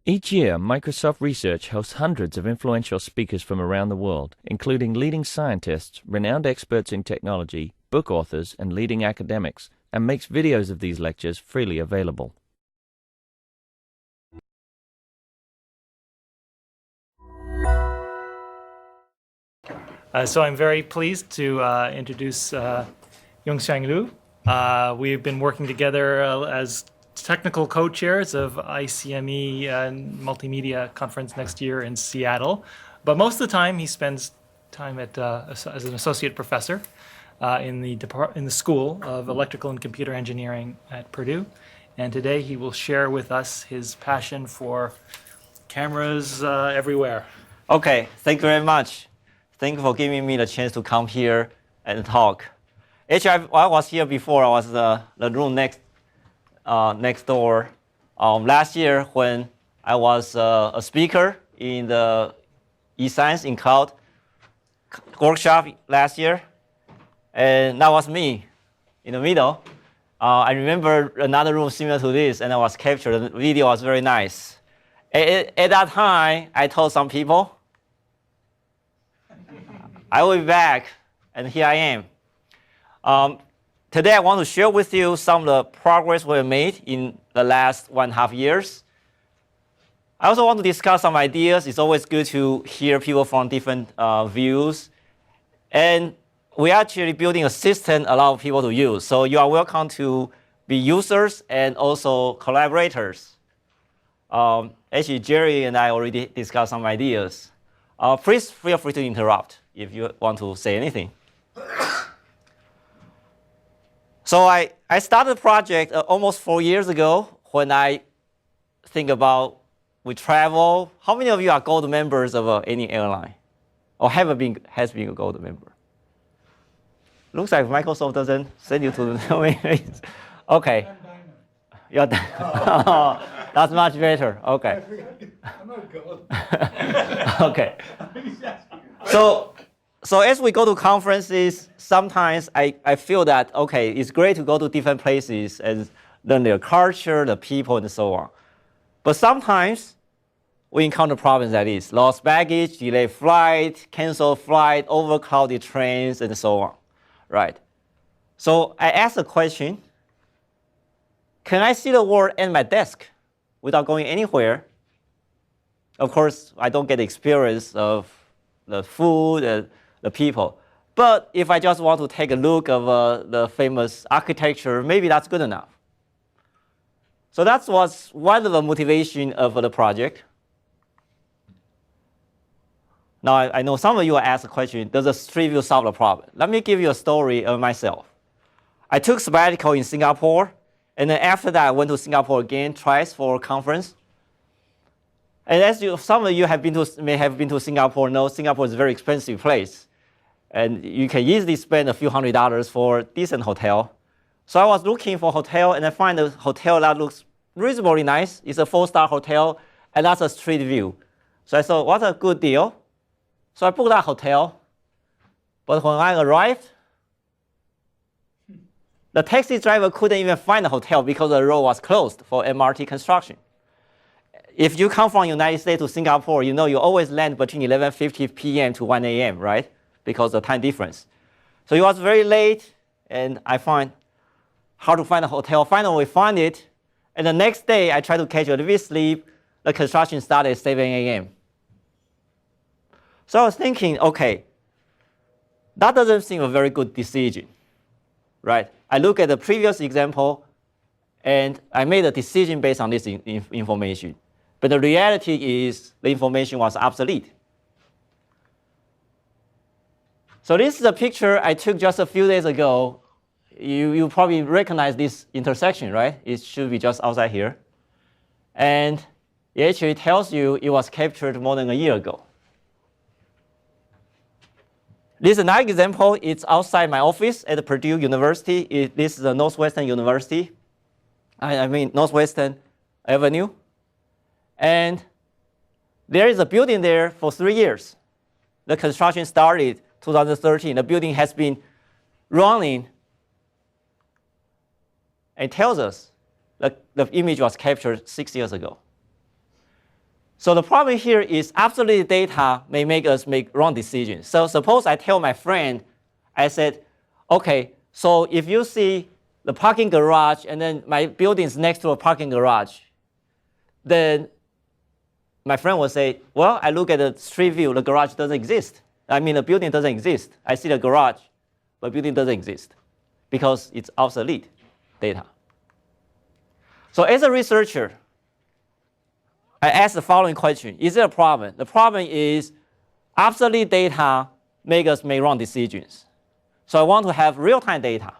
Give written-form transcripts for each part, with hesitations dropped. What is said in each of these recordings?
Each year, Microsoft Research hosts hundreds of influential speakers from around the world, including leading scientists, renowned experts in technology, book authors, and leading academics, and makes videos of these lectures freely available. So I'm very pleased to introduce Yongxiang Liu. We've been working together as technical co-chairs of ICME Multimedia Conference next year in Seattle. But most of the time he spends time as an associate professor in the School of Electrical and Computer Engineering at Purdue. And today he will share with us his passion for cameras everywhere. Okay, thank you very much. Thank you for giving me the chance to come here and talk. Actually, I was here before. I was the room next door. Last year, when I was a speaker in the eScience in Cloud workshop last year, and that was me in the middle. I remember another room similar to this, and I was captured. The video was very nice. At that time, I told some people, I will be back, and here I am. Today I want to share with you some of the progress we have made in the last 1.5 years. I also want to discuss some ideas. It's always good to hear people from different views. And we're actually building a system a lot of people to use. So you are welcome to be users and also collaborators. Actually, Jerry and I already discussed some ideas. Please feel free to interrupt if you want to say anything. So I started the project almost 4 years ago when I think about we travel. How many of you are gold members of any airline or has been a gold member? Looks like Microsoft doesn't send you to the Okay. You're that's much better. Okay. I'm not gold. Okay. So as we go to conferences, sometimes I feel that, okay, it's great to go to different places and learn their culture, the people, and so on. But sometimes we encounter problems like this: lost baggage, delayed flight, canceled flight, overcrowded trains, and so on, right? So I asked a question: can I see the world at my desk without going anywhere? Of course, I don't get the experience of the food and the people. But if I just want to take a look of the famous architecture, maybe that's good enough. So that was one of the motivation of the project. Now, I know some of you will ask the question, does a street view solve the problem? Let me give you a story of myself. I took sabbatical in Singapore, and then after that, I went to Singapore again twice for a conference. And as some of you may have been to Singapore, know Singapore is a very expensive place. And you can easily spend a few $100s for a decent hotel. So I was looking for a hotel, and I find a hotel that looks reasonably nice. It's a 4-star hotel, and that's a street view. So I thought, what a good deal. So I booked that hotel. But when I arrived, the taxi driver couldn't even find the hotel because the road was closed for MRT construction. If you come from the United States to Singapore, you know you always land between 11:50 p.m. to 1 a.m., right? Because of the time difference. So it was very late, and I find hard to find a hotel. Finally, we found it, and the next day, I tried to catch a little bit sleep. The construction started at 7 a.m. So I was thinking, okay, that doesn't seem a very good decision, right? I look at the previous example, and I made a decision based on this information. But the reality is the information was obsolete. So this is a picture I took just a few days ago. You probably recognize this intersection, right? It should be just outside here. And it actually tells you it was captured more than a year ago. This is another example. It's outside my office at Purdue University. This is a Northwestern University. I mean Northwestern Avenue. And there is a building there for 3 years. The construction started 2013. The building has been running. It tells us that the image was captured 6 years ago. So the problem here is absolute data may make us make wrong decisions. So suppose I tell my friend, I said, okay, so if you see the parking garage and then my building is next to a parking garage, then my friend will say, well, I look at the street view, the garage doesn't exist. I mean, the building doesn't exist. I see the garage, but building doesn't exist because it's obsolete data. So as a researcher, I ask the following question. Is there a problem? The problem is obsolete data make us make wrong decisions. So I want to have real-time data.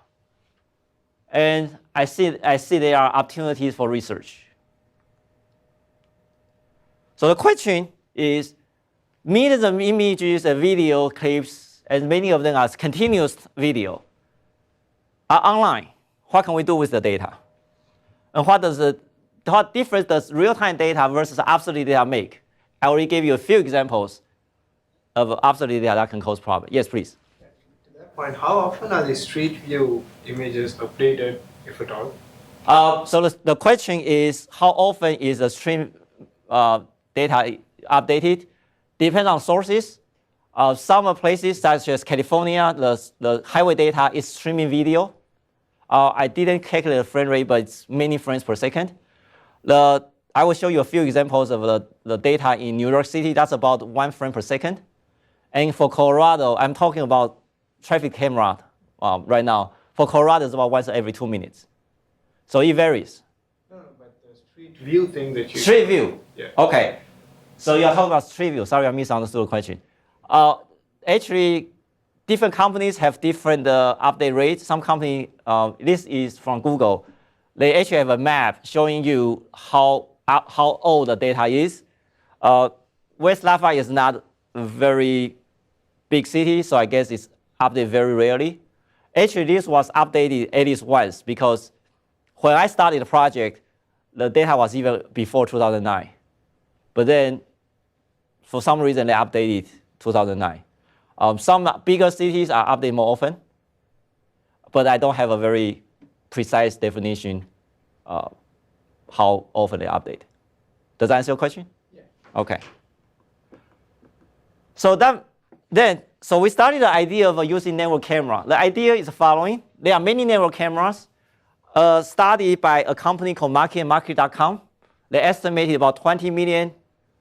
And I see there are opportunities for research. So the question is, millions of images and video clips, and many of them are continuous video, are online. What can we do with the data? And what difference does real-time data versus absolute data make? I already gave you a few examples of absolute data that can cause problems. Yes, please. To that point, how often are the street view images updated, if at all? So the question is, how often is the stream data updated? Depends on sources. Some places, such as California, the highway data is streaming video. I didn't calculate the frame rate, but it's many frames per second. I will show you a few examples of the data in New York City. That's about 1 frame per second. And for Colorado, I'm talking about traffic camera right now. For Colorado, it's about once every 2 minutes. So it varies. No, but the street view thing that you... Street view? Yeah. Okay. So you're talking about street view. Sorry, I misunderstood the question. Actually, different companies have different update rates. Some company, this is from Google. They actually have a map showing you how old the data is. West Lafayette is not a very big city, so I guess it's updated very rarely. Actually, this was updated at least once because when I started the project, the data was even before 2009. But then, for some reason, they updated 2009. Some bigger cities are updated more often, but I don't have a very precise definition how often they update. Does that answer your question? Yeah. Okay. So so we started the idea of using network camera. The idea is the following. There are many network cameras. A study by a company called market.com. They estimated about 20 million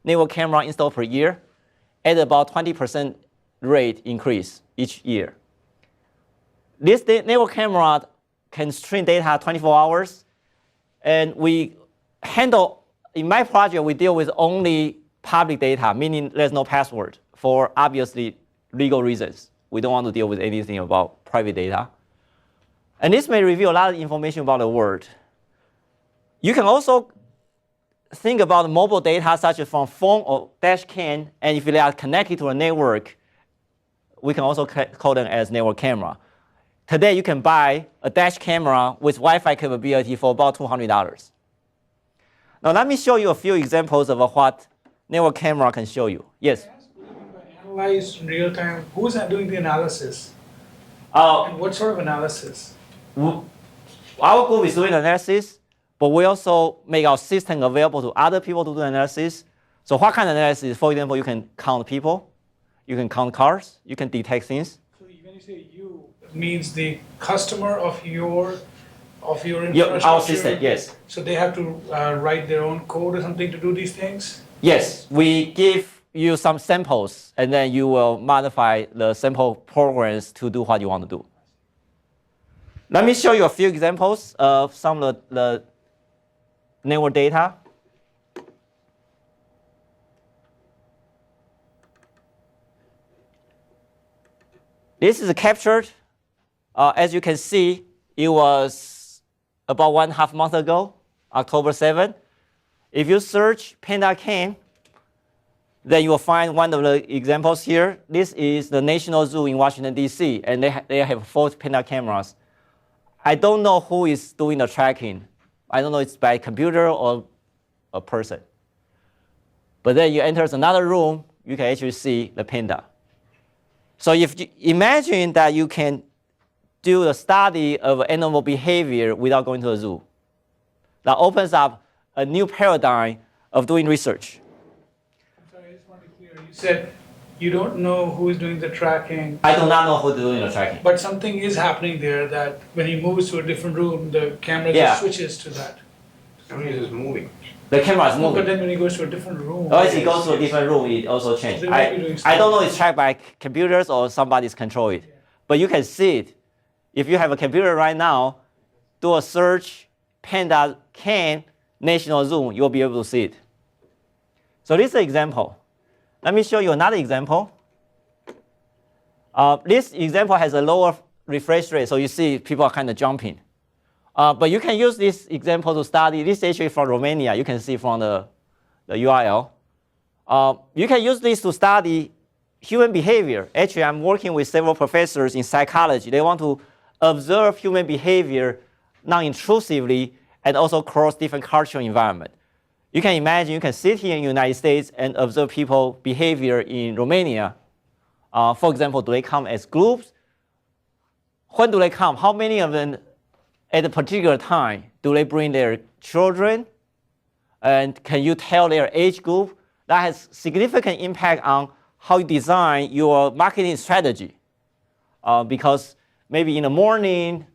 network camera installed per year at about 20% rate increase each year. This network camera can stream data 24 hours. And we handle, in my project, we deal with only public data, meaning there's no password for obviously legal reasons. We don't want to deal with anything about private data. And this may reveal a lot of information about the world. You can also think about mobile data such as from phone or dash cam, and if they are connected to a network, we can also call them as network camera. Today, you can buy a dash camera with Wi-Fi capability for about $200. Now, let me show you a few examples of what network camera can show you. Yes? Analyze in real time. Who's doing the analysis? And what sort of analysis? Our group is doing analysis, but we also make our system available to other people to do analysis. So what kind of analysis? For example, you can count people, you can count cars, you can detect things. So when you say you, it means the customer of your infrastructure. Our system, yes. So they have to write their own code or something to do these things? Yes, we give you some samples, and then you will modify the sample programs to do what you want to do. Let me show you a few examples of some of the network data. This is captured. As you can see, it was about 1.5 months ago, October 7th. If you search Panda Cam, then you will find one of the examples here. This is the National Zoo in Washington, D.C., and they have 4 Panda cameras. I don't know who is doing the tracking. I don't know if it's by computer or a person. But then you enter another room, you can actually see the panda. So if you imagine that you can do a study of animal behavior without going to a zoo, that opens up a new paradigm of doing research. You said you don't know who is doing the tracking. I do not know who's doing the tracking. But something is happening there that when he moves to a different room, the camera Yeah. just switches to that. The camera is just moving. The camera is No, but moving. then when he goes to a different room. Oh, as it goes to a different room, it also changes. They might be doing I don't know stuff. it's tracked by computers or somebody's control it. But you can see it. If you have a computer right now, do a search, Panda can national zoom, you'll be able to see it. So this is an example. Let me show you another example. This example has a lower refresh rate, so you see people are kind of jumping. But you can use this example to study. This is actually from Romania. You can see from the URL. You can use this to study human behavior. Actually, I'm working with several professors in psychology. They want to observe human behavior non-intrusively and also across different cultural environment. You can imagine you can sit here in the United States and observe people behavior in Romania. For example, do they come as groups? When do they come? How many of them at a particular time do they bring their children? And can you tell their age group? That has significant impact on how you design your marketing strategy. Because maybe in the morning,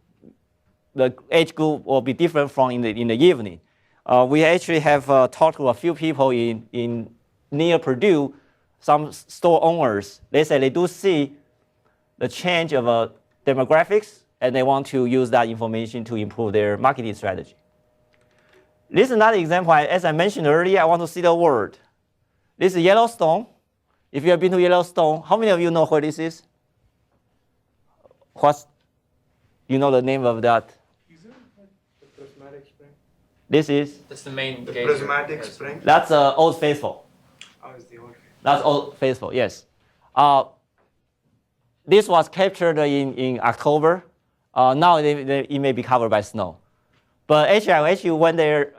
the age group will be different from in the evening. We actually have talked to a few people in near Purdue, some store owners. They say they do see the change of demographics, and they want to use that information to improve their marketing strategy. This is another example. As I mentioned earlier, I want to see the word. This is Yellowstone. If you have been to Yellowstone, how many of you know where this is? You know the name of that? The prismatic spring. This is? That's the main The gauge. prismatic spring. That's Old Faithful. Oh, it's the old. That's Old Faithful, yes. This was captured in October. Now it may be covered by snow. But actually, I actually went there,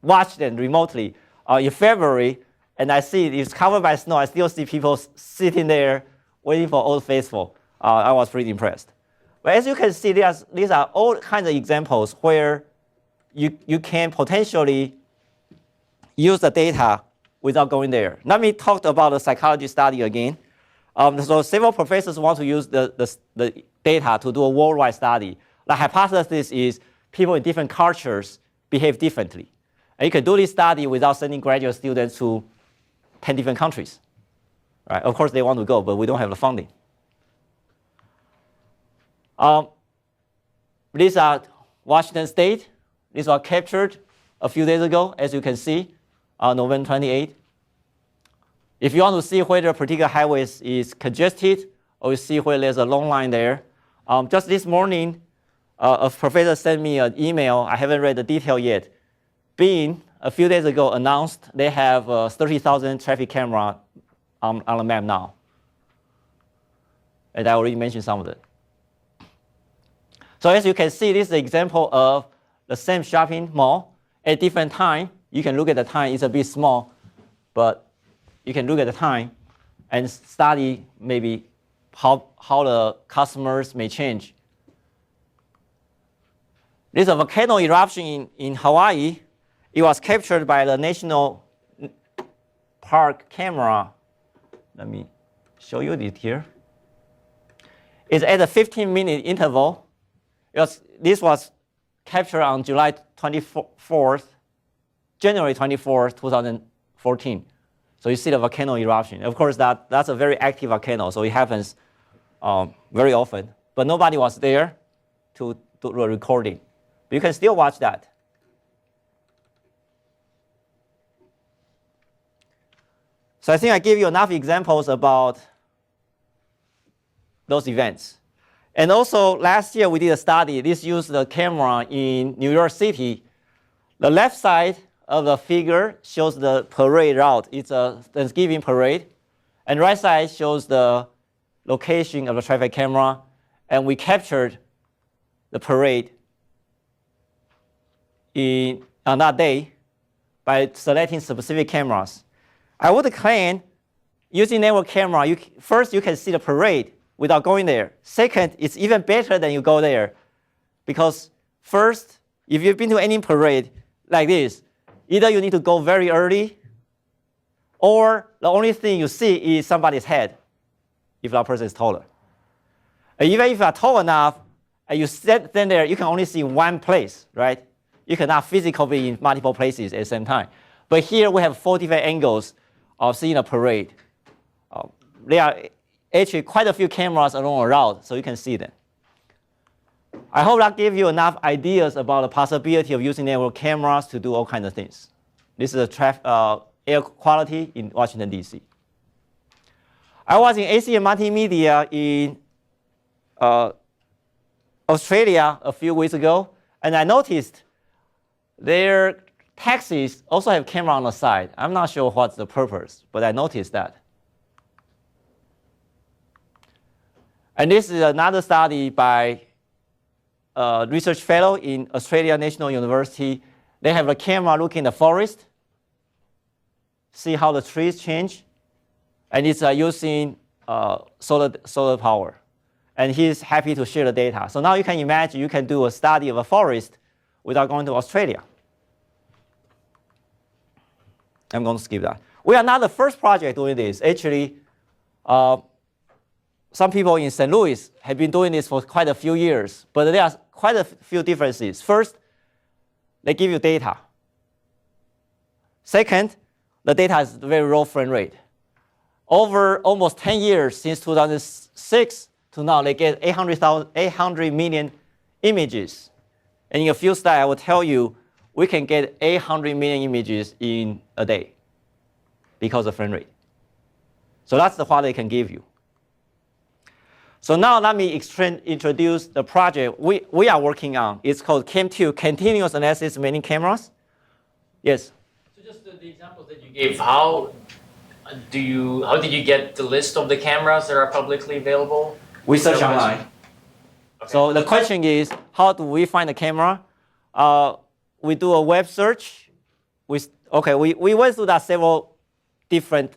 watched them remotely in February, and I see it's covered by snow. I still see people sitting there waiting for Old Faithful. I was pretty impressed. But as you can see, these are all kinds of examples where you can potentially use the data without going there. Let me talk about the psychology study again. So several professors want to use the data to do a worldwide study. The hypothesis is people in different cultures behave differently. And you can do this study without sending graduate students to 10 different countries. Right? Of course, they want to go, but we don't have the funding. These are Washington State. These were captured a few days ago, as you can see, November 28. If you want to see whether a particular highway is congested, or you see where there's a long line there, just this morning, a professor sent me an email. I haven't read the detail yet. Being a few days ago announced they have 30,000 traffic camera on the map now. And I already mentioned some of it. So as you can see, this is an example of the same shopping mall at different time. You can look at the time, it's a bit small, but you can look at the time and study maybe how the customers may change. This is a volcano eruption in Hawaii. It was captured by the National Park camera. Let me show you this here. It's at a 15-minute interval. This was captured on January 24th, 2014. So you see the volcano eruption. Of course, that's a very active volcano, so it happens very often. But nobody was there to do the recording. But you can still watch that. So I think I gave you enough examples about those events. And also, last year we did a study. This used the camera in New York City. The left side of the figure shows the parade route. It's a Thanksgiving parade. And right side shows the location of the traffic camera. And we captured the parade on that day by selecting specific cameras. I would claim, using network camera, first you can see the parade without going there. Second, it's even better than you go there. Because first, if you've been to any parade like this, either you need to go very early, or the only thing you see is somebody's head if that person is taller. And even if you are tall enough and you stand there, you can only see one place, right? You cannot physically be in multiple places at the same time. But here we have 4 different angles of seeing a parade. There are actually quite a few cameras along a route, so you can see them. I hope that gave you enough ideas about the possibility of using network cameras to do all kinds of things. This is air quality in Washington, D.C. I was in ACM Multimedia in Australia a few weeks ago, and I noticed their taxis also have camera on the side. I'm not sure what's the purpose, but I noticed that. And this is another study by a research fellow in Australia National University. They have a camera looking at the forest, see how the trees change, and it's using solar power. And he's happy to share the data. So now you can imagine you can do a study of a forest without going to Australia. I'm going to skip that. We are not the first project doing this. Actually, some people in St. Louis have been doing this for quite a few years, but there are quite a few differences. First, they give you data. Second, the data is very low frame rate. Over almost 10 years since 2006 to now, they get 800 million images. And in a few slides, I will tell you, we can get 800 million images in a day because of frame rate. So that's what they can give you. So now let me introduce the project we are working on. It's called CAM2, Continuous Analysis Many Cameras. Yes? So just the examples that you gave, how did you get the list of the cameras that are publicly available? We search online. Okay. So the question is, how do we find the camera? We do a web search. We went through that several different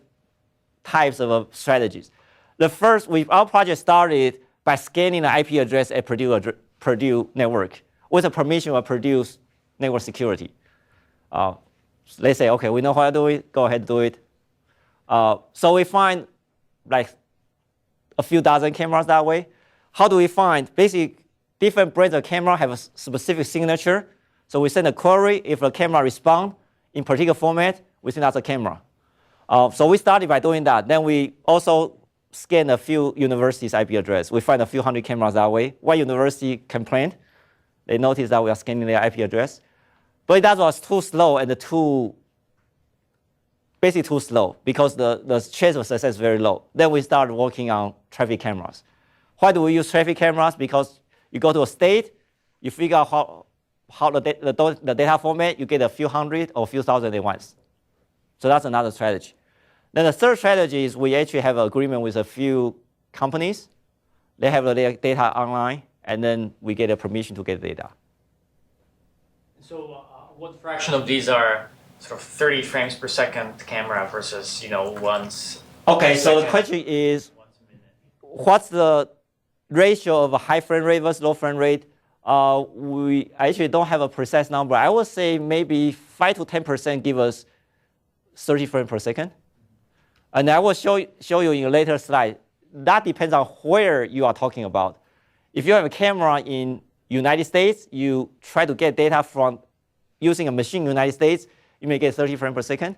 types of strategies. The first, our project started by scanning the IP address at Purdue network with the permission of Purdue's network security. They say, okay, we know how to do it, go ahead and do it. So we find like a few dozen cameras that way. How do we find? Basically, different brands of camera have a specific signature. So we send a query. If the camera responds in particular format, we send out the camera. So we started by doing that. Then we also scan a few universities' IP address. We find a few hundred cameras that way. One university complained. They noticed that we are scanning their IP address. But that was too slow and basically too slow because the chance of success is very low. Then we started working on traffic cameras. Why do we use traffic cameras? Because you go to a state, you figure out how the data format, you get a few hundred or a few thousand at once. So that's another strategy. Then the third strategy is we actually have an agreement with a few companies. They have their data online, and then we get a permission to get data. So what fraction of these are sort of 30 frames per second camera versus, once? Okay, so the question is, what's the ratio of a high frame rate versus low frame rate? We actually don't have a precise number. I would say maybe 5 to 10% give us 30 frames per second. And I will show you in a later slide. That depends on where you are talking about. If you have a camera in United States, you try to get data from using a machine in the United States, you may get 30 frames per second.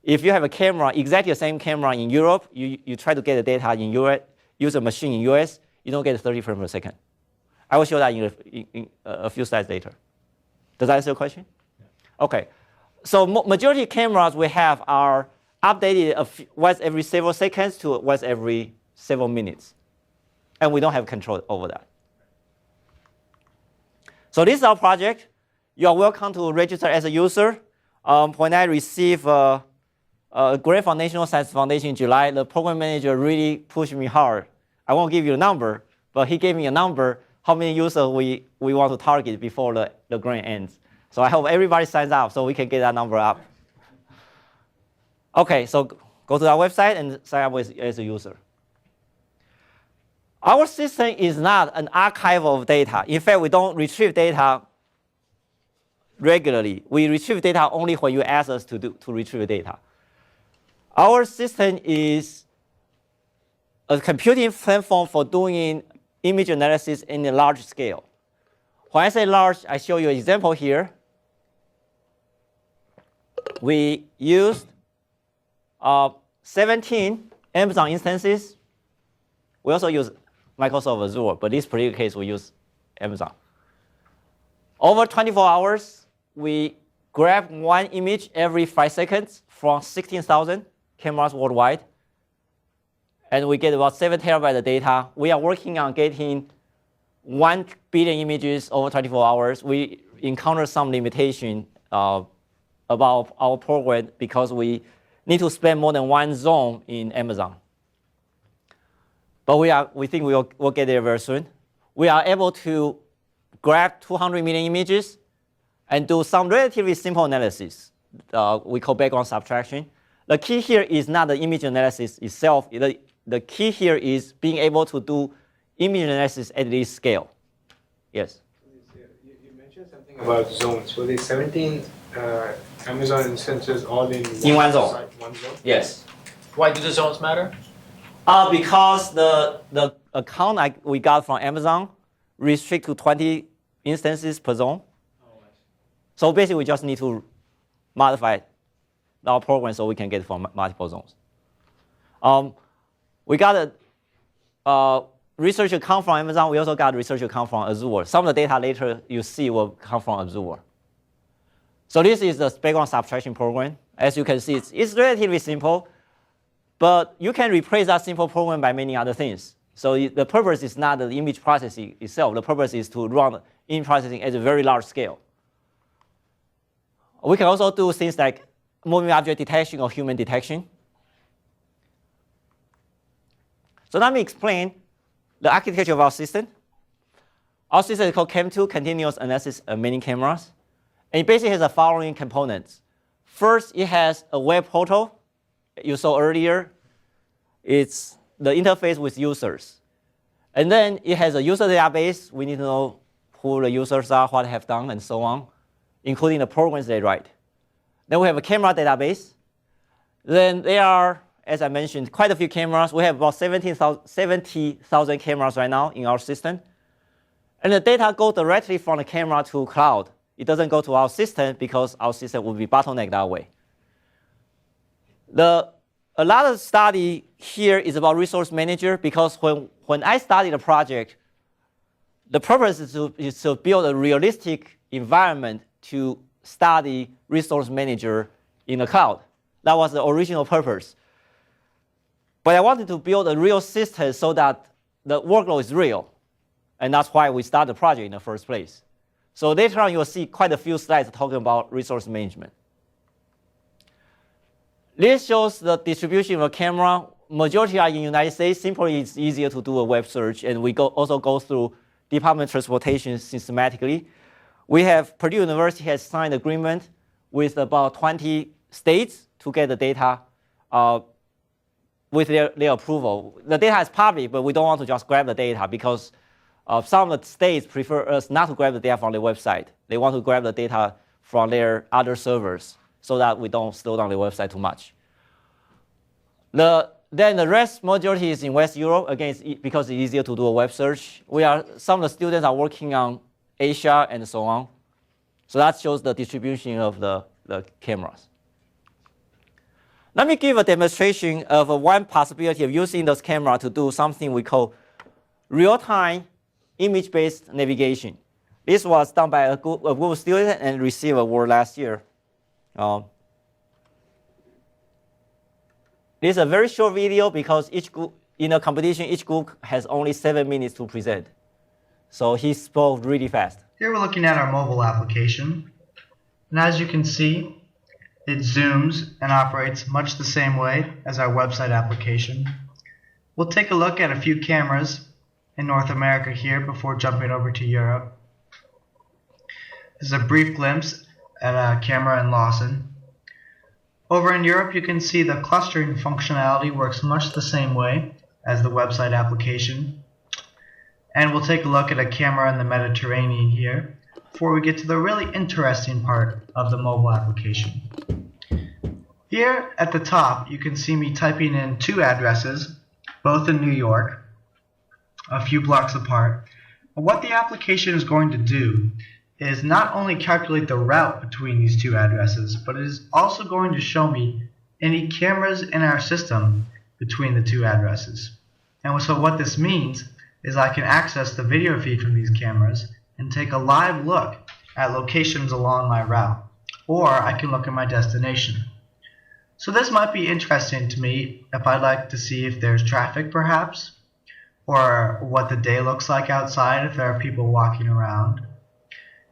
If you have a camera, exactly the same camera in Europe, you try to get the data in US, use a machine in US, you don't get 30 frames per second. I will show that in a few slides later. Does that answer your question? Yeah. Okay. So majority of cameras we have are updated once every several seconds to once every several minutes. And we don't have control over that. So this is our project. You are welcome to register as a user. When I received a grant from National Science Foundation in July, the program manager really pushed me hard. I won't give you a number, but he gave me a number, how many users we want to target before the grant ends. So I hope everybody signs up so we can get that number up. Okay, so go to our website and sign up as a user. Our system is not an archive of data. In fact, we don't retrieve data regularly. We retrieve data only when you ask us to retrieve data. Our system is a computing platform for doing image analysis in a large scale. When I say large, I show you an example here. We used 17 Amazon instances. We also use Microsoft Azure, but in this particular case, we use Amazon. Over 24 hours, we grab one image every 5 seconds from 16,000 cameras worldwide, and we get about 7 terabytes of data. We are working on getting 1 billion images over 24 hours. We encounter some limitation about our program because we need to spend more than 1 zone in Amazon. But we think we'll get there very soon. We are able to grab 200 million images and do some relatively simple analysis. We call background subtraction. The key here is not the image analysis itself. The key here is being able to do image analysis at this scale. Yes? You mentioned something about zones. So the 17 Amazon instances all in one zone. Site, one zone? Yes. Why do the zones matter? Because the account we got from Amazon restrict to 20 instances per zone. So basically, we just need to modify our program so we can get from multiple zones. We got a research account from Amazon. We also got a research account from Azure. Some of the data later you see will come from Azure. So this is the background subtraction program. As you can see, it's relatively simple, but you can replace that simple program by many other things. So the purpose is not the image processing itself. The purpose is to run image processing at a very large scale. We can also do things like moving object detection or human detection. So let me explain the architecture of our system. Our system is called CAM2, Continuous Analysis of Many Cameras. And it basically has the following components. First, it has a web portal you saw earlier. It's the interface with users. And then it has a user database. We need to know who the users are, what they have done, and so on, including the programs they write. Then we have a camera database. Then there are, as I mentioned, quite a few cameras. We have about 70,000 cameras right now in our system. And the data goes directly from the camera to cloud. It doesn't go to our system because our system will be bottlenecked that way. A lot of study here is about resource manager because when I studied the project, the purpose is to build a realistic environment to study resource manager in the cloud. That was the original purpose. But I wanted to build a real system so that the workload is real. And that's why we started the project in the first place. So later on, you'll see quite a few slides talking about resource management. This shows the distribution of a camera. Majority are in the United States. Simply, it's easier to do a web search. And we also go through Department of Transportation systematically. We have Purdue University has signed an agreement with about 20 states to get the data with their approval. The data is public, but we don't want to just grab the data because some of the states prefer us not to grab the data from their website. They want to grab the data from their other servers so that we don't slow down the website too much. Then the rest majority is in West Europe, again, because it's easier to do a web search. Some of the students are working on Asia and so on. So that shows the distribution of the cameras. Let me give a demonstration of one possibility of using this camera to do something we call real-time image-based navigation. This was done by a Google student and received an award last year. This is a very short video because each group, in a competition, each group has only 7 minutes to present. So he spoke really fast. Here we're looking at our mobile application. And as you can see, it zooms and operates much the same way as our website application. We'll take a look at a few cameras in North America here before jumping over to Europe. This is a brief glimpse at a camera in Lawson. Over in Europe, you can see the clustering functionality works much the same way as the website application. And we'll take a look at a camera in the Mediterranean here before we get to the really interesting part of the mobile application. Here at the top, you can see me typing in 2 addresses, both in New York, a few blocks apart. And what the application is going to do is not only calculate the route between these 2 addresses, but it is also going to show me any cameras in our system between the 2 addresses. And so what this means is I can access the video feed from these cameras and take a live look at locations along my route, or I can look at my destination. So this might be interesting to me if I'd like to see if there's traffic perhaps, or what the day looks like outside if there are people walking around.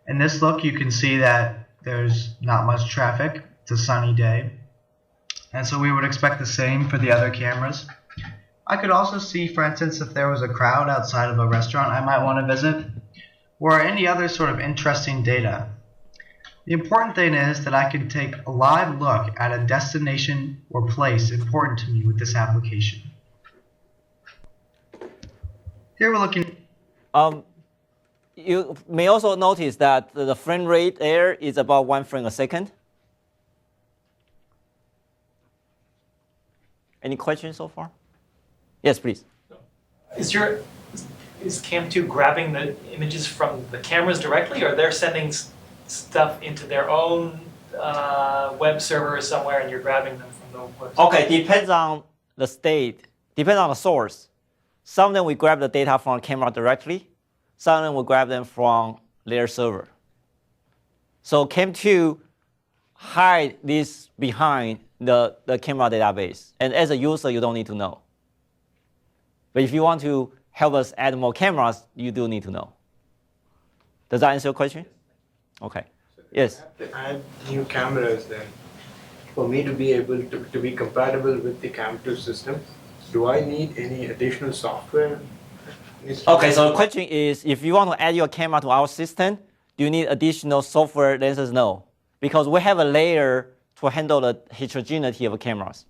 In this look you can see that there's not much traffic. It's a sunny day, and so we would expect the same for the other cameras. I could also see, for instance, if there was a crowd outside of a restaurant I might want to visit, or any other sort of interesting data. The important thing is that I can take a live look at a destination or place important to me with this application. Here we're looking. You may also notice that the frame rate there is about 1 frame a second. Any questions so far? Yes, please. Is Cam2 grabbing the images from the cameras directly, or they're sending stuff into their own web server somewhere, and you're grabbing them from the web server? Okay, depends on the state, depends on the source. Some of them we grab the data from the camera directly. Some of them we grab them from their server. So Cam2 hide this behind the camera database, and as a user you don't need to know. But if you want to help us add more cameras, you do need to know. Does that answer your question? Okay. Yes. I have to add new cameras then. For me to be able to be compatible with the Cam2 system, do I need any additional software? Okay, so the question is, if you want to add your camera to our system, do you need additional software? The answer is no, because we have a layer to handle the heterogeneity of cameras.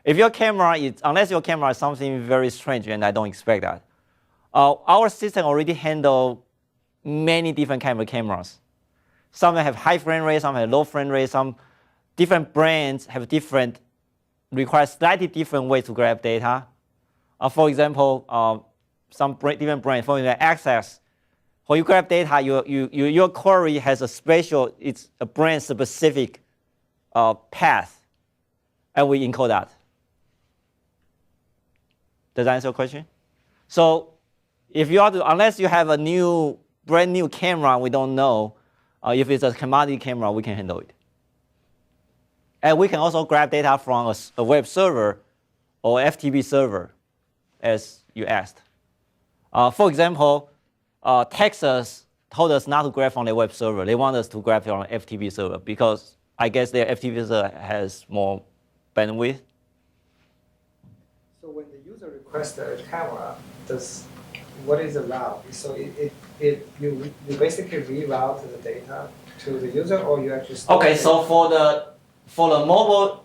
If your camera is, unless your camera is something very strange, and I don't expect that, our system already handles many different kinds of cameras. Some have high frame rate, some have low frame rate, some different brands have require slightly different ways to grab data. For example, some different brands, for example, Access. When you grab data, your query has a special, it's a brand specific path, and we encode that. Does that answer your question? So if you are to, unless you have a brand new camera, we don't know, if it's a commodity camera, we can handle it. And we can also grab data from a web server or FTP server, as you asked. For example, Texas told us not to grab from their web server. They want us to grab from an FTP server because I guess their FTP server has more bandwidth. So when the user requests a camera, what is the route? So you basically reroute the data to the user, or you actually store Okay, it? so for the mobile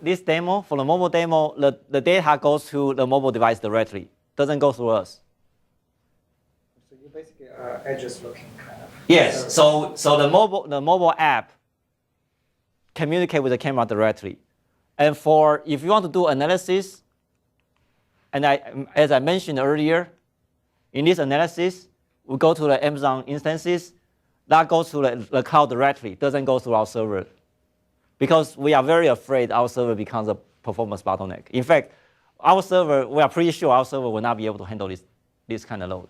demo, the data goes to the mobile device directly. Doesn't go through us. So you basically are edges looking kind of. Yes. So the mobile app communicate with the camera directly, and if you want to do analysis, and as I mentioned earlier, in this analysis, we go to the Amazon instances. That goes to the cloud directly. Doesn't go through our server, because we are very afraid our server becomes a performance bottleneck. In fact, we are pretty sure our server will not be able to handle this kind of load,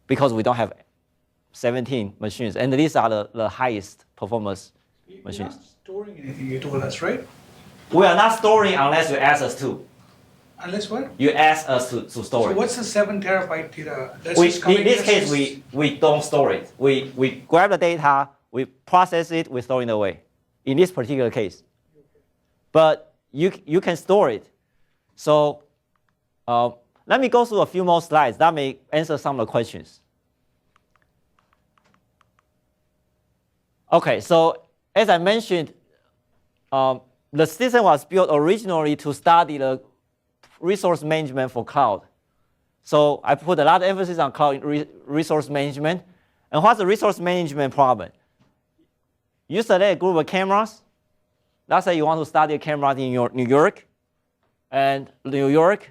because we don't have 17 machines, and these are the highest performance machines. You're not storing anything, you told us, right? We are not storing unless you ask us to. Unless what? You ask us to store So it. what's the 7 terabyte data? That's In just coming this as case, just- we don't store it. We grab the data, we process it, we throw it away. In this particular case, but you can store it. So let me go through a few more slides that may answer some of the questions. Okay, so as I mentioned, the system was built originally to study the resource management for cloud. So I put a lot of emphasis on cloud resource management. And what's the resource management problem? You select a group of cameras, let's say you want to study cameras in New York, and New York,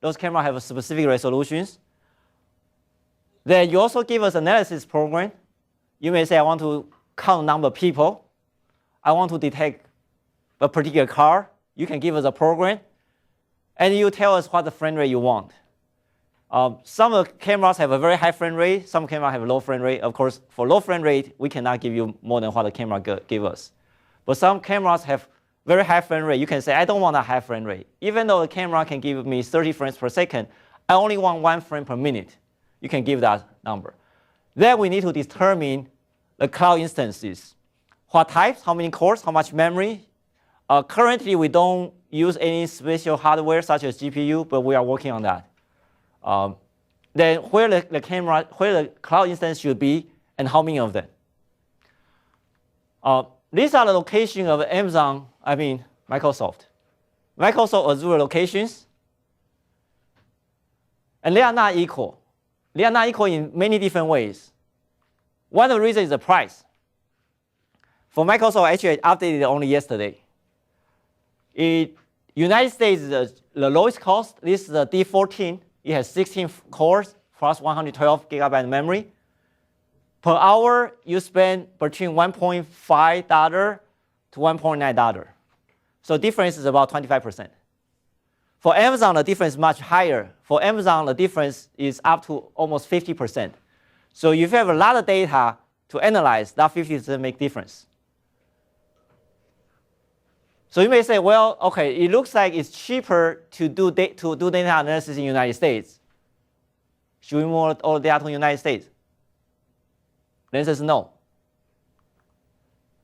those cameras have specific resolutions. Then you also give us analysis program. You may say, I want to count number of people. I want to detect a particular car. You can give us a program, and you tell us what the frame rate you want. Some of the cameras have a very high frame rate. Some cameras have a low frame rate. Of course, for low frame rate, we cannot give you more than what the camera give us. But some cameras have very high frame rate. You can say, I don't want a high frame rate. Even though the camera can give me 30 frames per second, I only want 1 frame per minute. You can give that number. Then we need to determine the cloud instances. What types, how many cores, how much memory. Currently, we don't use any special hardware such as GPU, but we are working on that. Then where the cloud instance should be, and how many of them. These are the locations of Microsoft Azure locations, and they are not equal. They are not equal in many different ways. One of the reasons is the price. For Microsoft, actually, I updated it only yesterday. In United States, the lowest cost, this is the D14. It has 16 cores plus 112 gigabyte memory. Per hour, you spend between $1.5 to $1.9. So difference is about 25%. For Amazon, the difference is much higher. For Amazon, the difference is up to almost 50%. So if you have a lot of data to analyze, that 50% make difference. So you may say, well, okay, it looks like it's cheaper to do data analysis in the United States. Should we move all the data to the United States? The answer is no.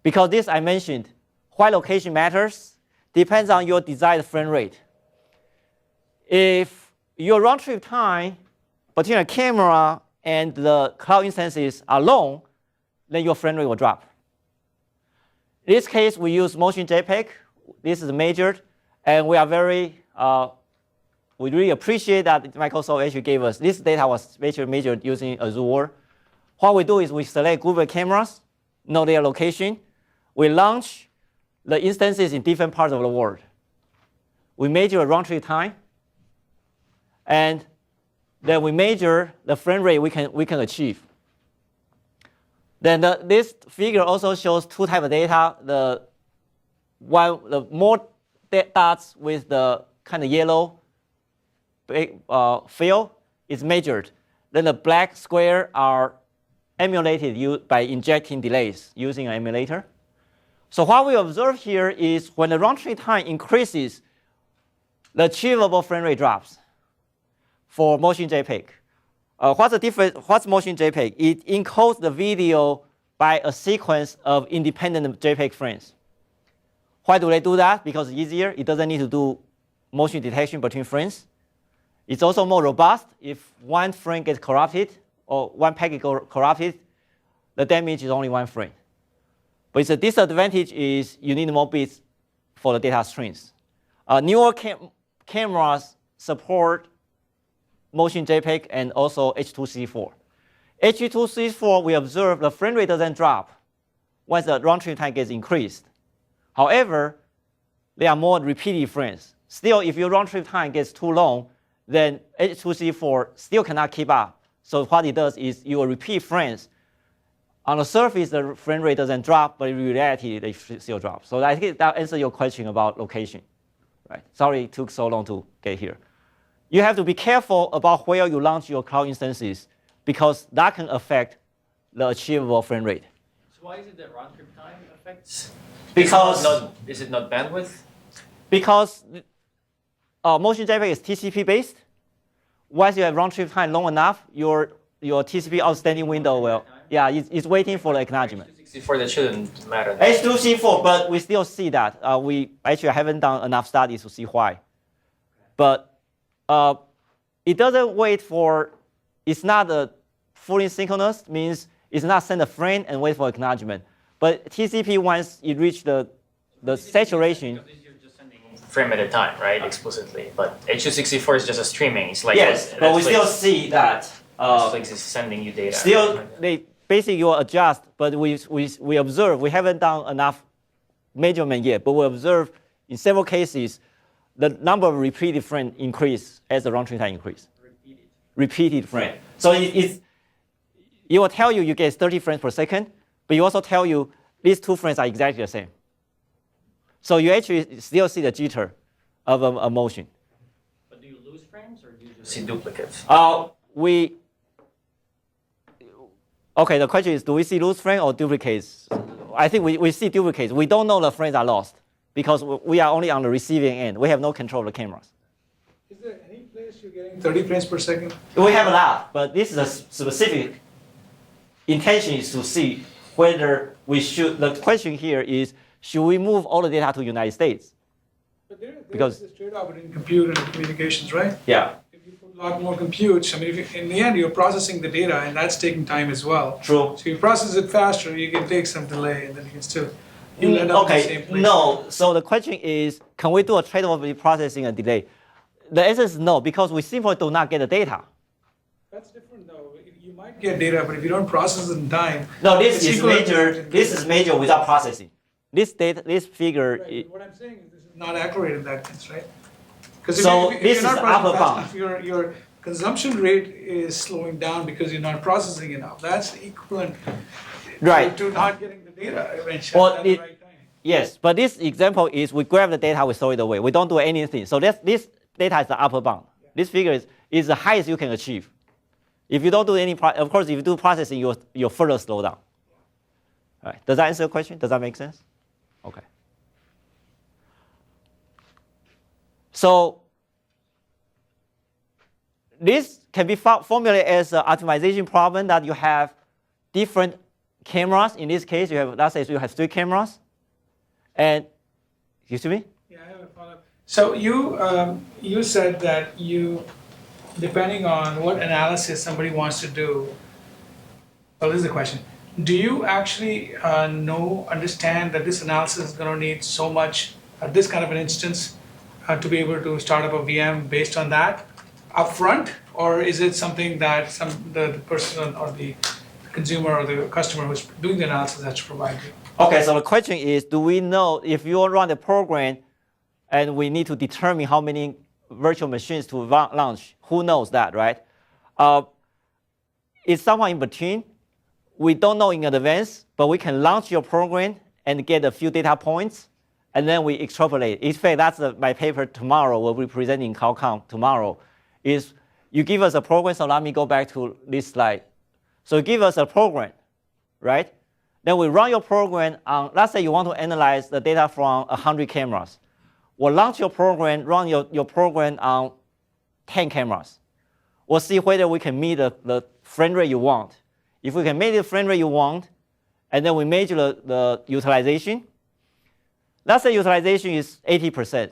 Because this I mentioned, why location matters depends on your desired frame rate. If your round trip time between a camera and the cloud instances are long, then your frame rate will drop. In this case, we use motion JPEG. This is measured, and we are we really appreciate that Microsoft actually gave us this data was measured using Azure. What we do is we select Google cameras, know their location. We launch the instances in different parts of the world. We measure the round trip time, and then we measure the frame rate we can achieve. Then this figure also shows two types of data. The more dots with the kind of yellow fill is measured. Then the black square are emulated by injecting delays using an emulator. So what we observe here is when the round trip time increases, the achievable frame rate drops for motion JPEG. What's the difference? What's motion JPEG? It encodes the video by a sequence of independent JPEG frames. Why do they do that? Because it's easier. It doesn't need to do motion detection between frames. It's also more robust. If one frame gets corrupted or one packet gets corrupted, the damage is only 1 frame. But its disadvantage is you need more bits for the data streams. Newer cameras support motion JPEG and also H.264. H.264, we observe the frame rate doesn't drop once the round trip time gets increased. However, there are more repeated frames. Still, if your round trip time gets too long, then H.264 still cannot keep up. So what it does is you will repeat frames. On the surface, the frame rate doesn't drop, but in reality, they still drop. So I think that answers your question about location. Right? Sorry it took so long to get here. You have to be careful about where you launch your cloud instances because that can affect the achievable frame rate. So why is it that round trip time affects? Because is it not bandwidth? Because motion JPEG is TCP based. Once you have round trip time long enough, your TCP outstanding window will it's waiting for the acknowledgement. H.264 that shouldn't matter. H.264, but we still see that. We actually haven't done enough studies to see why. But it doesn't wait for. It's not a fully synchronous. Means it's not send a frame and wait for acknowledgement. But TCP once it reach the saturation. Because you're just sending frame at a time, right? Explicitly. But H.264 is just a streaming. It's like yes, but we still see that. Netflix is sending you data. Still, they basically will adjust, but we observe we haven't done enough measurement yet, but we observe in several cases the number of repeated frames increase as the round trip time increase. Repeated frame. So it will tell you get 30 frames per second, but you also tell you these 2 frames are exactly the same. So you actually still see the jitter of a motion. But do you lose frames or do you just see duplicates? Okay, the question is, do we see loose frames or duplicates? I think we see duplicates. We don't know the frames are lost because we are only on the receiving end. We have no control of the cameras. Is there any place you're getting 30 frames per second? We have a lot, but this is a specific intention is to see whether we should. The question here is, should we move all the data to the United States? But Because- there's this trade-off between compute and communications, right? Yeah, If you put a lot more compute, I mean, in the end, you're processing the data, and that's taking time as well. true. So you process it faster, you can take some delay, and then you can still, you'll end up in the same Okay, place. no. So the question is, can we do a trade-off between processing and delay? The answer is no, because we simply do not get the data. That's different though. You might get data, but if you don't process it in time. No, this it's is equal to- measured. This is measured without processing. This figure. Right, but what I'm saying is this is not accurate in that sense, right? Because So if this you're is not the upper processing fast bound. enough, your consumption rate is slowing down because you're not processing enough. That's equivalent Right. to not getting the data eventually Well, at the right time. Yes, but this example is we grab the data, we throw it away. We don't do anything. So this data is the upper bound. This figure is the highest you can achieve. If you don't do any, of course, if you do processing, you'll further slow down. All right. Does that answer your question? Does that make sense? Okay. So this can be formulated as an optimization problem that you have different cameras. In this case, let's say you have 3 cameras. And, excuse me? Yeah, I have a follow-up. So you said that depending on what analysis somebody wants to do, well, this is the question. Do you actually understand that this analysis is going to need so much, this kind of an instance, to be able to start up a VM based on that upfront? Or is it something that the person or the consumer or the customer who's doing the analysis has to provide you? Okay, so the question is, do we know if you run the program and we need to determine how many virtual machines to launch? Who knows that, right? It's somewhere in between. We don't know in advance, but we can launch your program and get a few data points, and then we extrapolate. In fact, that's my paper tomorrow. We'll be presenting in Qualcomm tomorrow. Is you give us a program, so let me go back to this slide. So you give us a program, right? Then we run your program on, let's say you want to analyze the data from 100 cameras. We'll launch your program, run your program on 10 cameras. We'll see whether we can meet the frame rate you want. If we can meet the frame rate you want, and then we measure the utilization. Let's say utilization is 80%.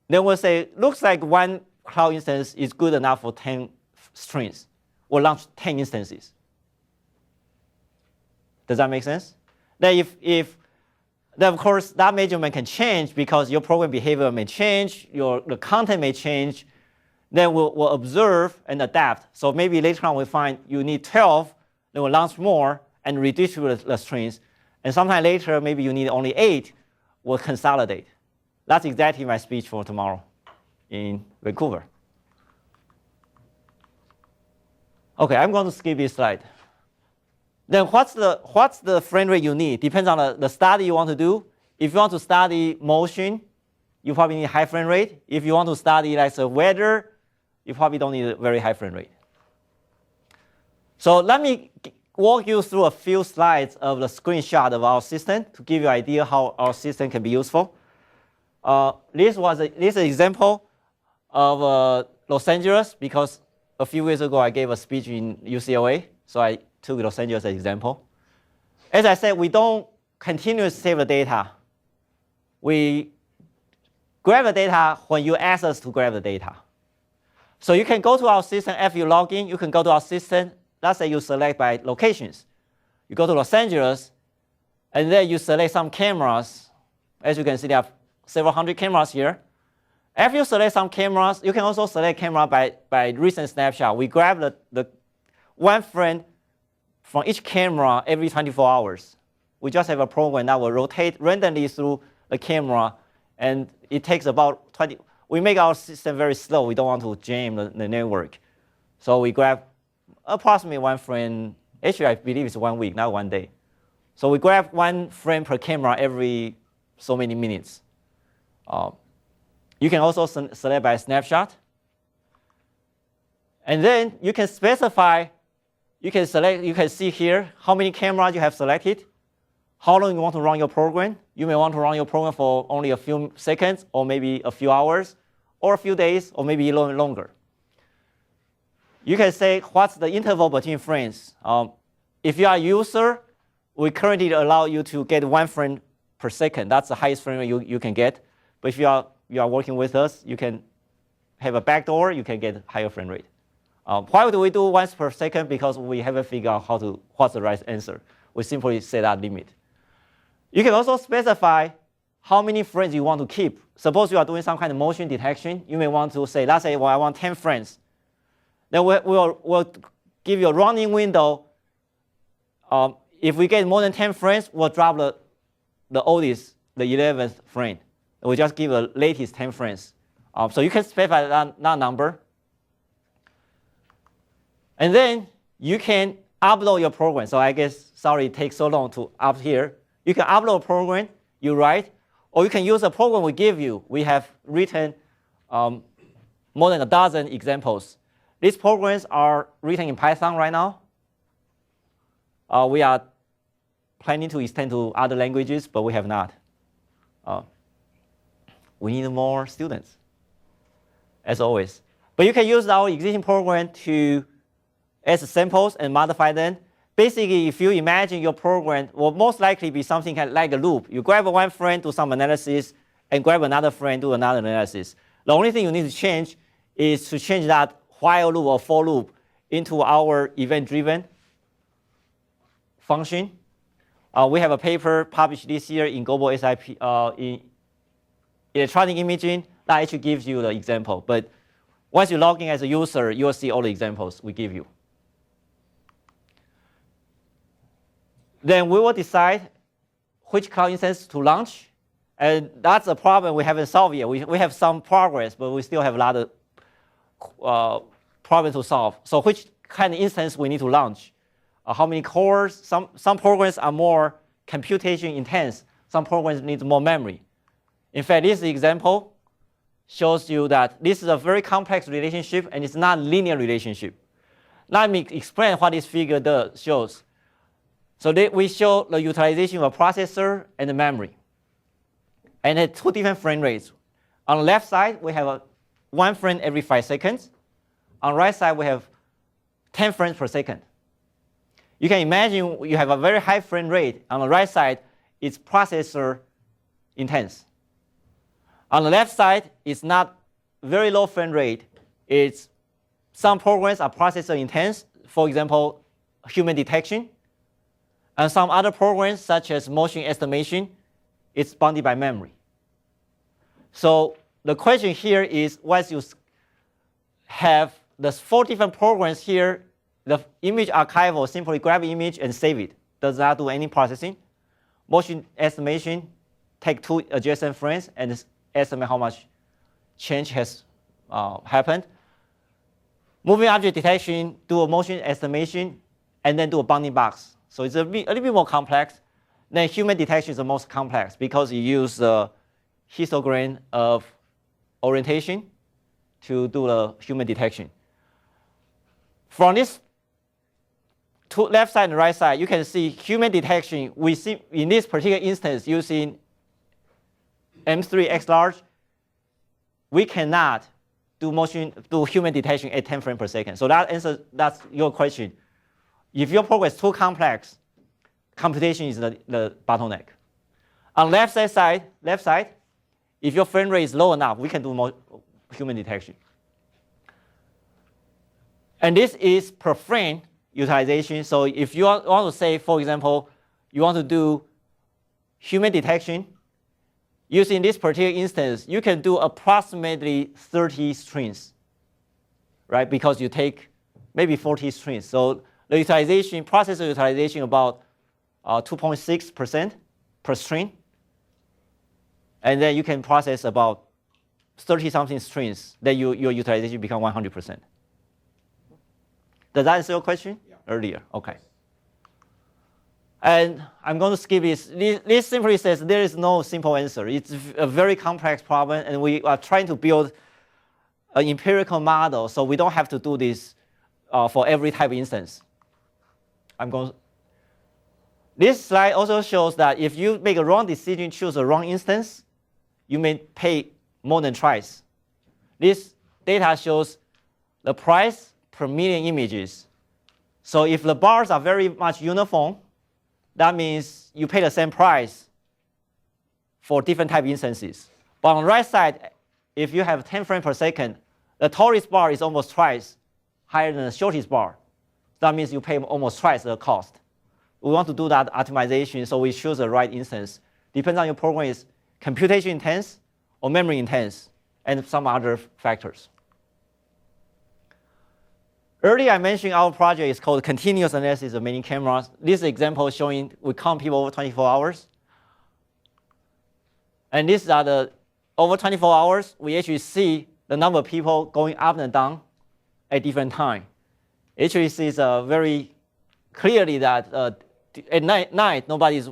Then we'll say, looks like one cloud instance is good enough for 10 streams. We'll launch 10 instances. Does that make sense? Then then of course that measurement can change because your program behavior may change, the content may change. Then we'll observe and adapt. So maybe later on we find you need 12, then we'll launch more and redistribute the streams. And sometime later, maybe you need only 8, we'll consolidate. That's exactly my speech for tomorrow in Vancouver. Okay, I'm going to skip this slide. Then what's the frame rate you need? Depends on the study you want to do. If you want to study motion, you probably need high frame rate. If you want to study like the weather, you probably don't need a very high frame rate. So let me walk you through a few slides of the screenshot of our system to give you an idea how our system can be useful. This is an example of Los Angeles because a few years ago I gave a speech in UCLA, so I took Los Angeles as an example. As I said, we don't continuously save the data. We grab the data when you ask us to grab the data. So you can go to our system after you log in. You can go to our system. Let's say you select by locations. You go to Los Angeles, and then you select some cameras. As you can see, there are several hundred cameras here. After you select some cameras, you can also select camera by recent snapshot. We grab the one frame from each camera every 24 hours. We just have a program that will rotate randomly through a camera, and it takes about 20. We make our system very slow. We don't want to jam the network. So we grab approximately 1 frame. Actually, I believe it's 1 week, not 1 day. So we grab 1 frame per camera every so many minutes. You can also select by snapshot. And then you can specify, you can see here how many cameras you have selected, how long you want to run your program. You may want to run your program for only a few seconds, or maybe a few hours, or a few days, or maybe even longer. You can say what's the interval between frames. If you are a user, we currently allow you to get 1 frame per second. That's the highest frame rate you can get. But if you are working with us, you can have a backdoor, you can get higher frame rate. Why do we do once per second? Because we haven't figured out what's the right answer. We simply set that limit. You can also specify how many frames you want to keep. Suppose you are doing some kind of motion detection. You may want to say, let's say, well, I want 10 frames. Then we'll give you a running window. If we get more than 10 frames, we'll drop the oldest, the 11th frame. We'll just give the latest 10 frames. So you can specify that number. And then you can upload your program. So I guess, sorry it takes so long to up here. You can upload a program, you write, or you can use a program we give you. We have written more than a dozen examples. These programs are written in Python right now. We are planning to extend to other languages, but we have not. We need more students, as always. But you can use our existing program to as samples and modify them. Basically, if you imagine your program will most likely be something like a loop. You grab 1 frame, do some analysis, and grab another frame, do another analysis. The only thing you need to change is to change that while loop or for loop into our event-driven function. We have a paper published this year in Global SIP in electronic imaging that actually gives you the example. But once you log in as a user, you'll see all the examples we give you. Then we will decide which cloud instance to launch. And that's a problem we haven't solved yet. We have some progress, but we still have a lot of problems to solve. So which kind of instance we need to launch? How many cores? Some programs are more computation intense. Some programs need more memory. In fact, this example shows you that this is a very complex relationship, and it's not a linear relationship. Let me explain what this figure shows. So we show the utilization of a processor and the memory. And at 2 different frame rates. On the left side, we have 1 frame every 5 seconds. On the right side, we have 10 frames per second. You can imagine you have a very high frame rate. On the right side, it's processor intense. On the left side, it's not very low frame rate. It's some programs are processor intense. For example, human detection. And some other programs, such as motion estimation, it's bounded by memory. So the question here is, once you have the 4 different programs here, the image archival simply grab the image and save it. Does not do any processing. Motion estimation, take 2 adjacent frames and estimate how much change has happened. Moving object detection, do a motion estimation, and then do a bounding box. So it's a little bit more complex. Then human detection is the most complex because you use the histogram of orientation to do the human detection. From this left side and right side, you can see human detection. We see in this particular instance using M3 X large, we cannot do human detection at 10 frames per second. So that's your question. If your program is too complex, computation is the bottleneck. On left side, if your frame rate is low enough, we can do more human detection. And this is per frame utilization. So if you want to say, for example, you want to do human detection, using this particular instance, you can do approximately 30 strings, right? Because you take maybe 40 strings. So the utilization, processor utilization about 2.6% per string. and then you can process about 30-something strings, then your utilization become 100%. Does that answer your question earlier? Okay. And I'm going to skip this. This simply says there is no simple answer. It's a very complex problem, and we are trying to build an empirical model, so we don't have to do this for every type of instance. This slide also shows that if you make a wrong decision, choose a wrong instance, you may pay more than twice. This data shows the price per million images. So if the bars are very much uniform, that means you pay the same price for different type instances. But on the right side, if you have 10 frames per second, the tallest bar is almost twice higher than the shortest bar. That means you pay almost twice the cost. We want to do that optimization, so we choose the right instance. Depends on your program is computation intense or memory intense, and some other factors. Earlier I mentioned our project is called continuous analysis of many cameras. This example showing we count people over 24 hours. And these are the, over 24 hours, we actually see the number of people going up and down at different time. Actually sees very clearly that at night nobody's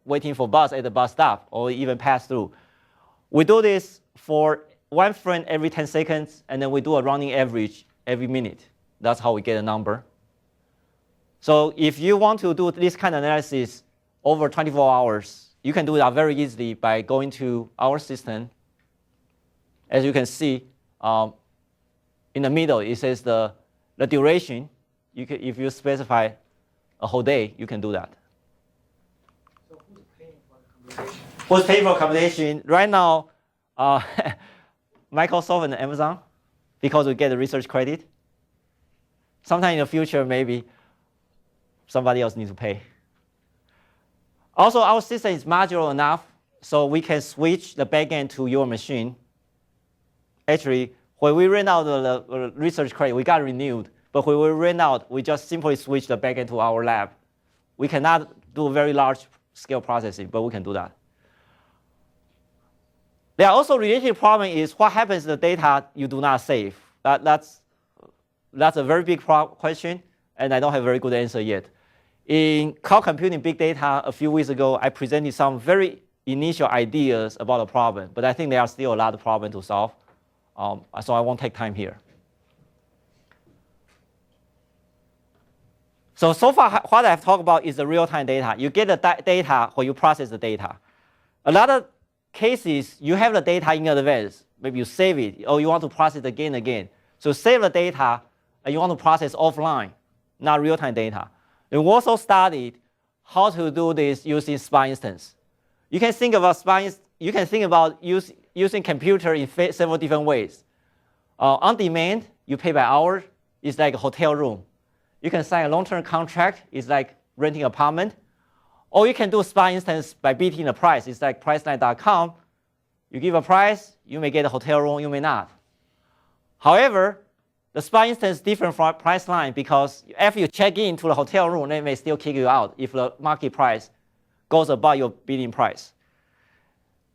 waiting for bus at the bus stop or even pass through. We do this for 1 frame every 10 seconds, and then we do a running average every minute. That's how we get a number. So if you want to do this kind of analysis over 24 hours, you can do that very easily by going to our system. As you can see, in the middle, it says the duration. If you specify a whole day, you can do that. So who's paying for the computation? Who's paying for computation? Right now, Microsoft and Amazon, because we get the research credit. Sometime in the future, maybe somebody else needs to pay. Also, our system is modular enough so we can switch the backend to your machine. Actually, when we ran out the research credit, we got renewed. But when we ran out, we just simply switch the backend to our lab. We cannot do very large scale processing, but we can do that. There are also related problem is what happens to the data you do not save. That's a very big question, and I don't have a very good answer yet. In cloud computing big data a few weeks ago, I presented some very initial ideas about the problem, but I think there are still a lot of problems to solve, so I won't take time here. So far, what I've talked about is the real-time data. You get the data when you process the data. A lot of cases, you have the data in advance. Maybe you save it, or you want to process it again and again. So save the data, and you want to process offline, not real-time data. And we also studied how to do this using SPA instance. You can think about SPA. You can think about using computer in several different ways. On demand, you pay by hour. It's like a hotel room. You can sign a long-term contract. It's like renting an apartment. Or you can do SPA instance by bidding the price. It's like Priceline.com. You give a price, you may get a hotel room, you may not. However, the SPA instance is different from Priceline because after you check into the hotel room, they may still kick you out if the market price goes above your bidding price.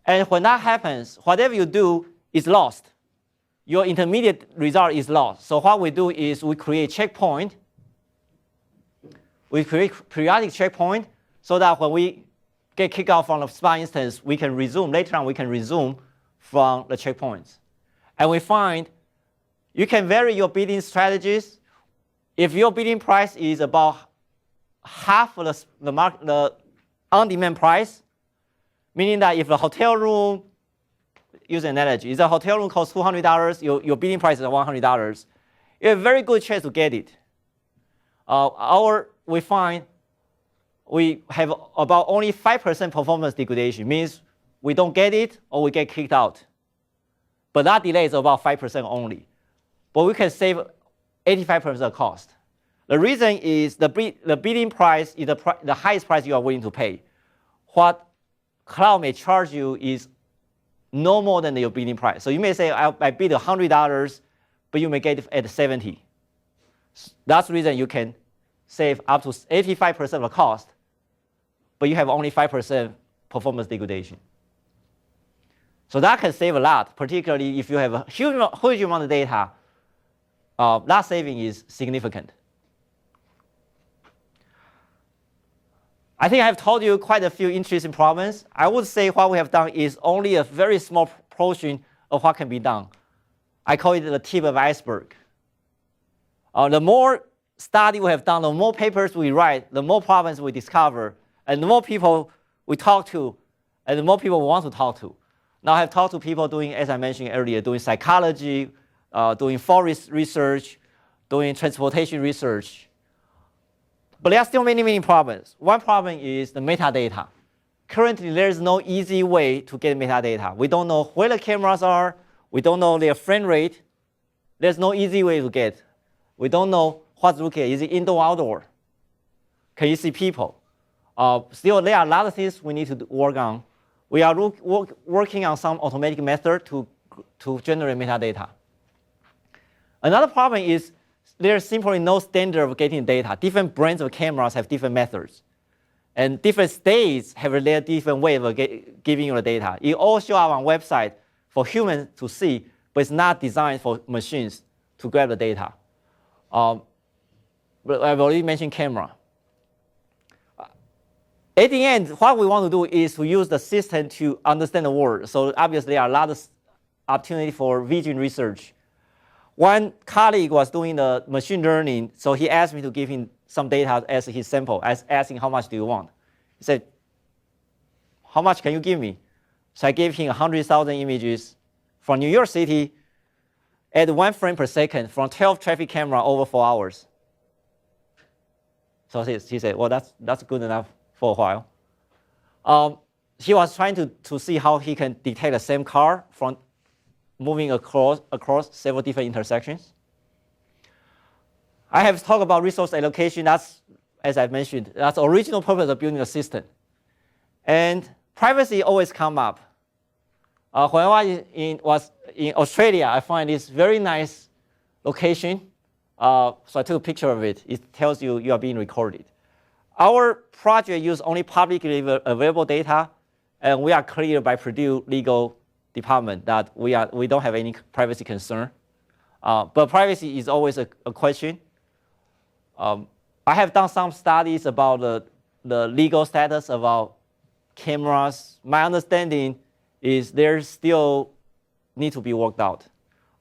And when that happens, whatever you do is lost. Your intermediate result is lost. So what we do is we create checkpoint. We create periodic checkpoint so that when we get kicked out from the SPA instance, we can resume. Later on, we can resume from the checkpoints. And we find you can vary your bidding strategies. If your bidding price is about half of the on-demand price, meaning that if the hotel room, use an analogy, if the hotel room costs $200, your bidding price is $100, you have a very good chance to get it. We find we have about only 5% performance degradation, means we don't get it or we get kicked out. But that delay is about 5% only. But we can save 85% of cost. The reason is the bidding price is the highest price you are willing to pay. What cloud may charge you is no more than your bidding price. So you may say, I bid $100, but you may get it at 70. That's the reason you can save up to 85% of the cost, but you have only 5% performance degradation. So that can save a lot, particularly if you have a huge amount of data. That saving is significant. I think I've told you quite a few interesting problems. I would say what we have done is only a very small portion of what can be done. I call it the tip of the iceberg. The more study we have done, the more papers we write, the more problems we discover, and the more people we talk to, and the more people we want to talk to. Now I have talked to people doing, as I mentioned earlier, doing psychology, doing forest research, doing transportation research. But there are still many, many problems. One problem is the metadata. Currently, there is no easy way to get metadata. We don't know where the cameras are. We don't know their frame rate. There's no easy way to get. We don't know what's looking at. Is it indoor or outdoor? Can you see people? Still, there are a lot of things we need to work on. We are working on some automatic method to generate metadata. Another problem is there's simply no standard of getting data. Different brands of cameras have different methods. And different states have their different way of giving you the data. It all shows up on website for humans to see, but it's not designed for machines to grab the data. But I've already mentioned camera. At the end, what we want to do is to use the system to understand the world. So obviously, there are a lot of opportunity for vision research. One colleague was doing the machine learning, so he asked me to give him some data as his sample, asking how much do you want. He said, how much can you give me? So I gave him 100,000 images from New York City at 1 frame per second from 12 traffic camera over 4 hours. So he said, well, that's good enough for a while. He was trying to see how he can detect the same car from moving across several different intersections. I have talked about resource allocation. That's, as I mentioned, that's the original purpose of building a system. And privacy always comes up. When I was in Australia, I find this very nice location. So I took a picture of it. It tells you you are being recorded. Our project uses only publicly available data, and we are cleared by Purdue legal department that we don't have any privacy concern. But privacy is always a question. I have done some studies about the legal status about cameras. My understanding is there still need to be worked out.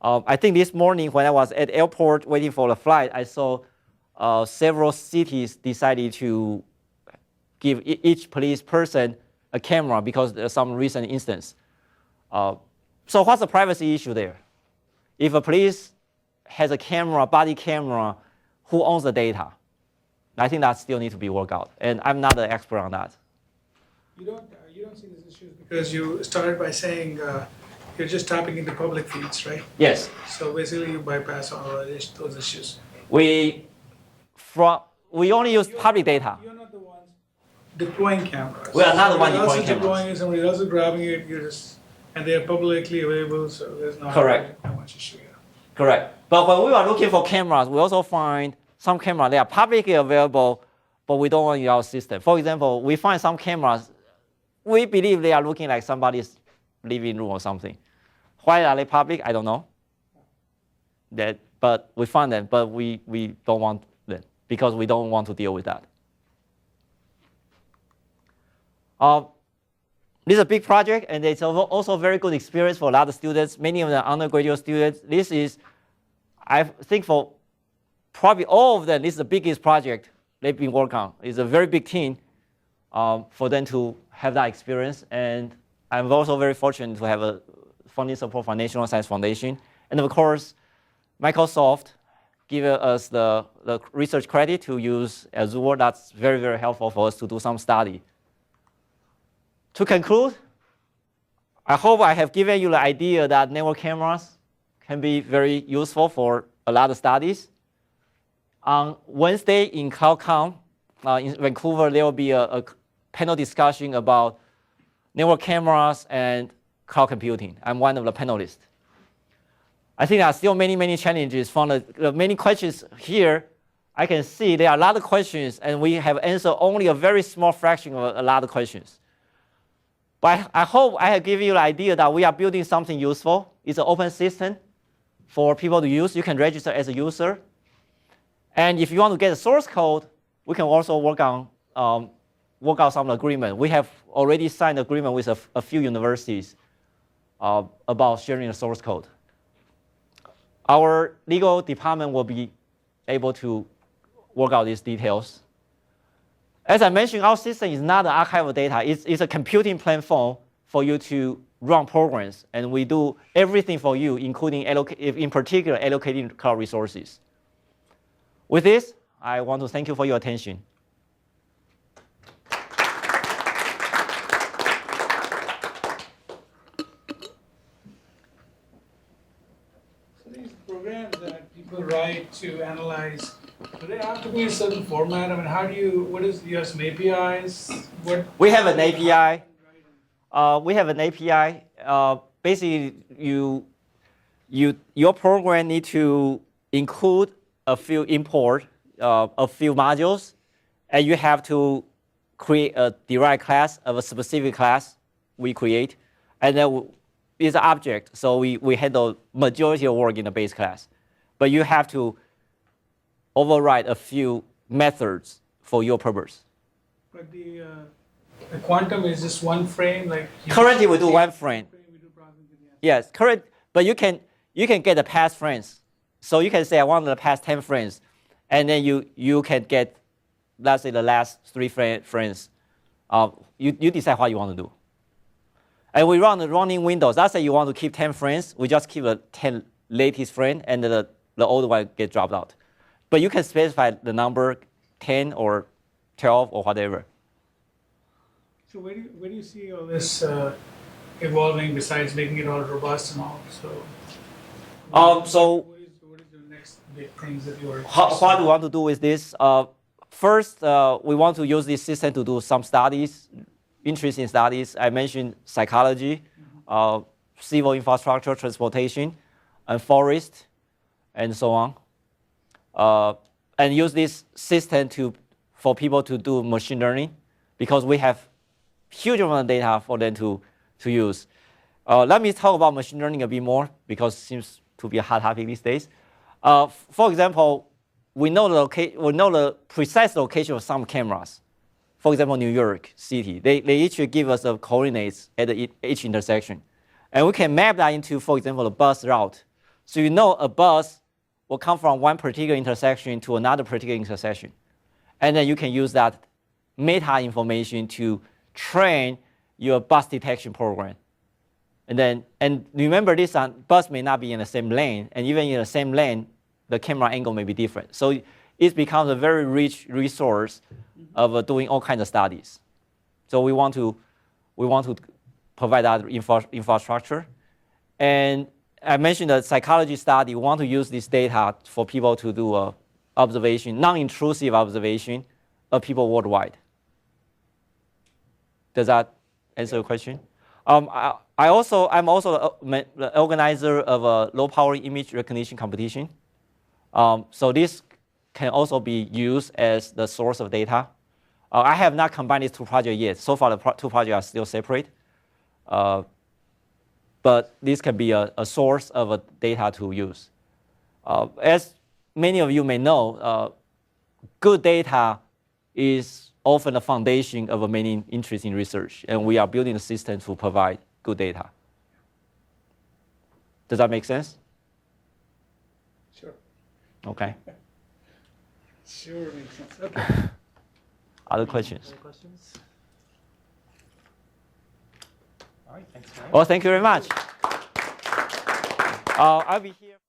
I think this morning when I was at the airport waiting for the flight, I saw several cities decided to give each police person a camera because there's some recent instance. So what's the privacy issue there? If a police has a camera, body camera, who owns the data? I think that still needs to be worked out, and I'm not an expert on that. You don't see these issues because you started by saying you're just tapping into public feeds, right? Yes. So basically, you bypass all those issues. We only use public data. You're not the ones deploying cameras. We are not the ones deploying cameras. Deploying it, somebody else is grabbing it. And they are publicly available, so there's not that much issue here. Correct. But when we are looking for cameras, we also find some cameras, they are publicly available, but we don't want to use our system. For example, we find some cameras, we believe they are looking like somebody's living room or something. Why are they public? I don't know. But we find them, but we don't want them because we don't want to deal with that. This is a big project, and it's also a very good experience for a lot of students, many of the undergraduate students. This is, I think for probably all of them, this is the biggest project they've been working on. It's a very big team for them to have that experience. And I'm also very fortunate to have a funding support from National Science Foundation. And of course, Microsoft gave us the research credit to use Azure. That's very, very helpful for us to do some study. To conclude, I hope I have given you the idea that network cameras can be very useful for a lot of studies. On Wednesday in CloudCon in Vancouver, there will be a panel discussion about network cameras and cloud computing. I'm one of the panelists. I think there are still many, many challenges. From the many questions here, I can see there are a lot of questions, and we have answered only a very small fraction of a lot of questions. But I hope I have given you the idea that we are building something useful. It's an open system for people to use. You can register as a user. And if you want to get the source code, we can also work out some agreement. We have already signed agreement with a few universities about sharing the source code. Our legal department will be able to work out these details. As I mentioned, our system is not an archival data. It's a computing platform for you to run programs, and we do everything for you, including, in particular, allocating cloud resources. With this, I want to thank you for your attention. So these programs that people write to analyze, do they have to be in a certain format? I mean, how do you, you have some APIs? We have an API. Basically, your program need to include a few a few modules, and you have to create a derived class of a specific class we create, and then it's an object, so we handle majority of work in the base class. But you have to override a few methods for your purpose. But the quantum is just one frame, like currently we do one frame. Yes, but you can get the past frames. So you can say I want the past 10 frames, and then you can get, let's say, the last 3 frames. You decide what you want to do. And we run the running windows. Let's say you want to keep 10 frames, we just keep the 10 latest frame, and the old one get dropped out. But you can specify the number 10 or 12 or whatever. So where do you see all this evolving besides making it all robust and all? So what is the next big things that you are? What do we want to do with this? First, we want to use this system to do some studies, interesting studies. I mentioned psychology, civil infrastructure, transportation, and forest, and so on. And use this system for people to do machine learning, because we have huge amount of data for them to use. Let me talk about machine learning a bit more, because it seems to be a hot topic these days. For example, we know the precise location of some cameras. For example, New York City, they each give us the coordinates at each intersection. And we can map that into, for example, a bus route. So you know a bus will come from one particular intersection to another particular intersection. And then you can use that meta information to train your bus detection program. And remember this, bus may not be in the same lane, and even in the same lane, the camera angle may be different. So it becomes a very rich resource of doing all kinds of studies. So we want to provide that infrastructure. And I mentioned the psychology study. We want to use this data for people to do observation, non-intrusive observation of people worldwide. Does that answer your question? I'm also the organizer of a low-power image recognition competition. So this can also be used as the source of data. I have not combined these 2 projects yet. So far, the 2 projects are still separate. But this can be a source of data to use. As many of you may know, good data is often the foundation of many interesting research, and we are building a system to provide good data. Does that make sense? Sure. Okay. Sure makes sense. Okay. Other questions? Other questions? All right, thanks, Ryan. Well, thank you very much. I'll be here.